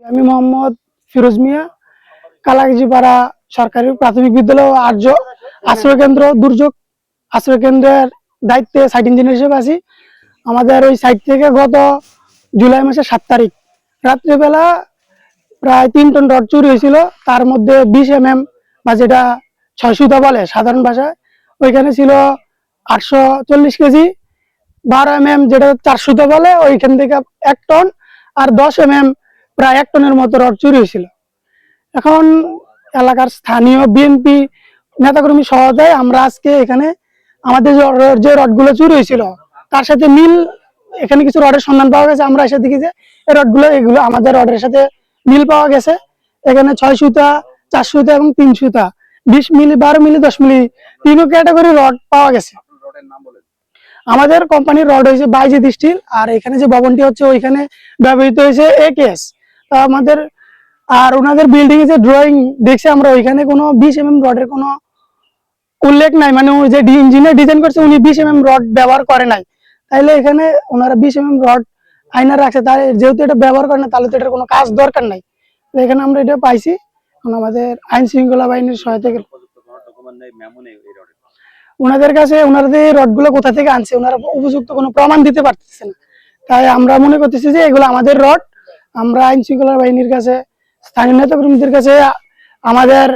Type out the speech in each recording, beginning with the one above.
আমি মোহাম্মদ ফিরোজ মিয়া, কালাগাজীপাড়া সরকারি প্রাথমিক বিদ্যালয় আর্য আশ্রয় কেন্দ্র দুর্যোগ আশ্রয় কেন্দ্রের দায়িত্বে সাইট ইঞ্জিনিয়ার হিসেবে আছি। আমাদের ওই সাইট থেকে গত জুলাই মাসের 7 তারিখ রাত্রিবেলা প্রায় 3 টন রড চুরি হয়েছিল। তার মধ্যে 20 mm বা যেটা 6 সুতা বলে সাধারণ ভাষায়, ওইখানে ছিল 840 কেজি। 12 mm যেটা 4 সুতা বলে, ওইখান থেকে 1 টন, আর 10 mm প্রায় 1 টনের মতো রড চুরি হয়েছিল। এখন এলাকার স্থানীয় বিএনপি নেতাকর্মী সহায়তায় আমরা আজকে এখানে আমাদের যে রডগুলো চুরি হয়েছিল তার সাথে মিল, এখানে কিছু রডের সন্ধান পাওয়া গেছে। আমরা এসে দেখি যে এই রডগুলো এগুলো আমাদের রডের সাথে মিল পাওয়া গেছে। এখানে 6 সুতা, 4 সুতা এবং 3 সুতা, 20 মিলি, 12 মিলি, 10 মিলি, 3 ক্যাটাগরি রড পাওয়া গেছে। আমাদের কোম্পানির রড হয়েছে বাইজিৎ স্টিল, আর এখানে যে ভবনটি হচ্ছে ওইখানে ব্যবহৃত হয়েছে একেএস। আমাদের আর ওনাদের বিল্ডিং এ যে ড্রয়িং দেখছি আমরা, ওইখানে কোনো 20 mm রডের কোনো উল্লেখ নাই, মানে যে ইঞ্জিনিয়ার ডিজাইন করছে উনি 20 mm রড ব্যবহার করে নাই। তাইলে এখানে ওনারা 20 mm রড আইনা রাখছে, তাই যেহেতু এটা ব্যবহার করে না তাহলে তো এটার কোনো কাজ দরকার নাই। এখানে আমরা এটা পাইছি আমাদের আইন শৃঙ্খলা বাহিনীর সহায়তা। ওনাদের কাছে ওনাদের রডগুলো কোথা থেকে আনছে ওনারা উপযুক্ত কোনো প্রমাণ দিতে পারতেছে না। তাই আমরা মনে করতেছি যে এগুলো আমাদের রড। আমরা আইন শৃঙ্খলা বাহিনীর কাছে, স্থানীয় নেতাকর্মীদের কাছে আমাদের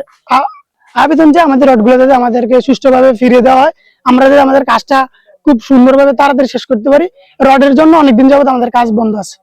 আবেদন যে আমাদের রডগুলো যাতে আমাদেরকে সুষ্ঠুভাবে ফিরিয়ে দেওয়া হয়, আমরা যাতে আমাদের কাজটা খুব সুন্দরভাবে তাড়াতাড়ি শেষ করতে পারি। রডের জন্য অনেকদিন যাবত আমাদের কাজ বন্ধ আছে।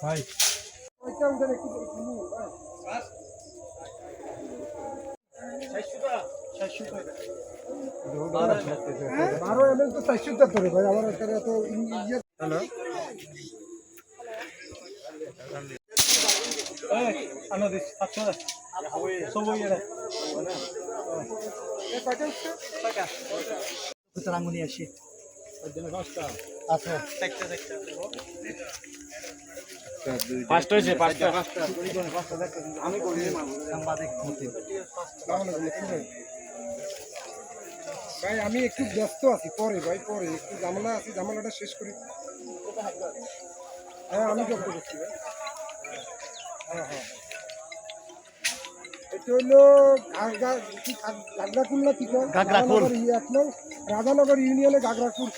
ভাই ভাই আমি একটু ব্যস্ত আছি, পরে ভাই পরে একটু ঝামেলা আছে, ঝামেলাটা শেষ করি। হ্যাঁ আমি যোগ্য করছি ভাই। হ্যাঁ হ্যাঁ, এটা হলো গাগরাকুল না কি, গাগরাকুল রাধানগর ইউনিয়নে গাগরাকুল।